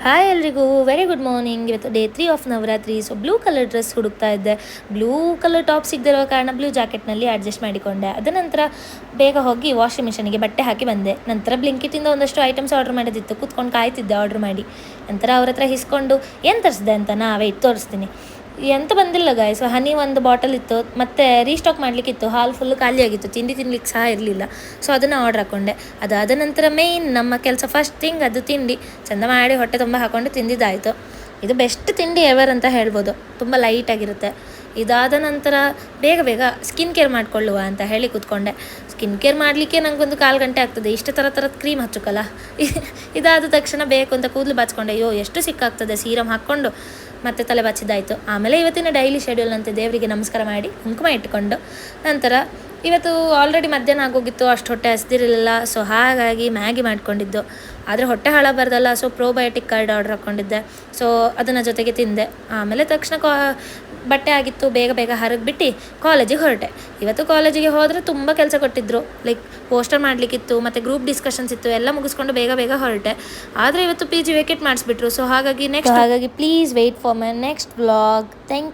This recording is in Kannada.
ಹಾಯ್ ಎಲ್ರಿಗೂ ವೆರಿ ಗುಡ್ ಮಾರ್ನಿಂಗ್. ಇವತ್ತು day 3 of Navratri. So blue colour dress ಹುಡುಕ್ತಾ ಇದ್ದೆ. ಬ್ಲೂ ಕಲರ್ ಟಾಪ್ ಸಿಗದಿರೋ ಕಾರಣ ಬ್ಲೂ ಜಾಕೆಟ್ನಲ್ಲಿ ಅಡ್ಜಸ್ಟ್ ಮಾಡಿಕೊಂಡೆ. ಅದ ನಂತರ ಬೇಗ ಹೋಗಿ ವಾಷಿಂಗ್ ಮಿಷನಿಗೆ ಬಟ್ಟೆ ಹಾಕಿ ಬಂದೆ. ನಂತರ ಬ್ಲಿಂಕಿಟಿಂದ ಒಂದಷ್ಟು ಐಟಮ್ಸ್ ಆರ್ಡರ್ ಮಾಡೋದಿತ್ತು, ಕೂತ್ಕೊಂಡು ಕಾಯ್ತಿದ್ದೆ ಆರ್ಡರ್ ಮಾಡಿ. ನಂತರ ಅವ್ರ ಹತ್ರ ಇಸ್ಕೊಂಡು ಏನು ತರಿಸಿದೆ ಅಂತ ವೆಯ್ಟ್ ತೋರಿಸ್ತೀನಿ. ಎಂತ ಬಂದಿಲ್ಲ ಗಾಯ್ಸ್. ಹನಿ ಒಂದು ಬಾಟಲ್ ಇತ್ತು, ಮತ್ತು ರೀಸ್ಟಾಕ್ ಮಾಡಲಿಕ್ಕಿತ್ತು. ಹಾಲು ಫುಲ್ಲು ಖಾಲಿಯಾಗಿತ್ತು, ತಿನ್ಲಿಕ್ಕೆ ಸಹ ಇರಲಿಲ್ಲ. ಸೊ ಅದನ್ನು ಆರ್ಡ್ರ್ ಹಾಕ್ಕೊಂಡೆ. ಅದಾದ ನಂತರ ಮೇಯ್ನ್ ನಮ್ಮ ಕೆಲಸ ಫಸ್ಟ್ ಥಿಂಗ್ ಅದು ತಿಂಡಿ. ಚೆಂದ ಮಾಡಿ ಹೊಟ್ಟೆ ತುಂಬ ಹಾಕ್ಕೊಂಡು ತಿಂದಿದ್ದಾಯಿತು. ಇದು ಬೆಸ್ಟ್ ತಿಂಡಿ ಎವರ್ ಅಂತ ಹೇಳ್ಬೋದು, ತುಂಬ ಲೈಟಾಗಿರುತ್ತೆ. ಇದಾದ ನಂತರ ಬೇಗ ಸ್ಕಿನ್ ಕೇರ್ ಮಾಡಿಕೊಳ್ಳುವ ಅಂತ ಹೇಳಿ ಕೂತ್ಕೊಂಡೆ. ಸ್ಕಿನ್ ಕೇರ್ ಮಾಡಲಿಕ್ಕೆ ನನಗೊಂದು 1/4 ಗಂಟೆ ಆಗ್ತದೆ. ಇಷ್ಟು ಥರದ ಕ್ರೀಮ್ ಹಚ್ಚುಕಲ್ಲ. ಇದಾದ ತಕ್ಷಣ ಬೇಕು ಅಂತ ಕೂದಲು ಬಾಚ್ಕೊಂಡೆ. ಅಯ್ಯೋ ಎಷ್ಟು ಸಿಕ್ಕಾಗ್ತದೆ. ಸೀರಮ್ ಹಾಕ್ಕೊಂಡು ಮತ್ತೆ ತಲೆ ಬಚ್ಚಿದ್ದಾಯಿತು. ಆಮೇಲೆ ಇವತ್ತಿನ ಡೈಲಿ ಶೆಡ್ಯೂಲ್ ಅಂತೆ ದೇವರಿಗೆ ನಮಸ್ಕಾರ ಮಾಡಿ ಕುಂಕುಮ ಇಟ್ಟುಕೊಂಡು ನಂತರ ಇವತ್ತು ಆಲ್ರೆಡಿ ಮಧ್ಯಾಹ್ನ ಆಗೋಗಿತ್ತು, ಅಷ್ಟು ಹೊಟ್ಟೆ ಹಸ್ದಿರಲಿಲ್ಲ. ಸೊ ಹಾಗಾಗಿ ಮ್ಯಾಗಿ ಮಾಡ್ಕೊಂಡಿದ್ದು. ಆದರೆ ಹೊಟ್ಟೆ ಹಾಳಾಗಬಾರ್ದಲ್ಲ, ಸೊ ಪ್ರೋಬಯೋಟಿಕ್ ಕಾರ್ಡ್ ಆರ್ಡರ್ ಹಾಕ್ಕೊಂಡಿದ್ದೆ. ಸೊ ಅದನ್ನು ಜೊತೆಗೆ ತಿಂದೆ. ಆಮೇಲೆ ತಕ್ಷಣ ಬಟ್ಟೆ ಆಗಿತ್ತು, ಬೇಗ ಹರಗ್ಬಿಟ್ಟು ಕಾಲೇಜಿಗೆ ಹೊರಟೆ. ಇವತ್ತು ಕಾಲೇಜಿಗೆ ಹೋದರೆ ತುಂಬ ಕೆಲಸ ಕೊಟ್ಟಿದ್ದರು. ಲೈಕ್ ಪೋಸ್ಟರ್ ಮಾಡಲಿಕ್ಕಿತ್ತು, ಮತ್ತು ಗ್ರೂಪ್ ಡಿಸ್ಕಷನ್ಸ್ ಇತ್ತು, ಎಲ್ಲ ಮುಗಿಸ್ಕೊಂಡು ಬೇಗ ಹೊರಟೆ. ಆದರೆ ಇವತ್ತು PG ವೇಕೆಟ್ ಮಾಡಿಸ್ಬಿಟ್ರು. ಸೊ ಹಾಗಾಗಿ please wait for my next vlog. Thank you.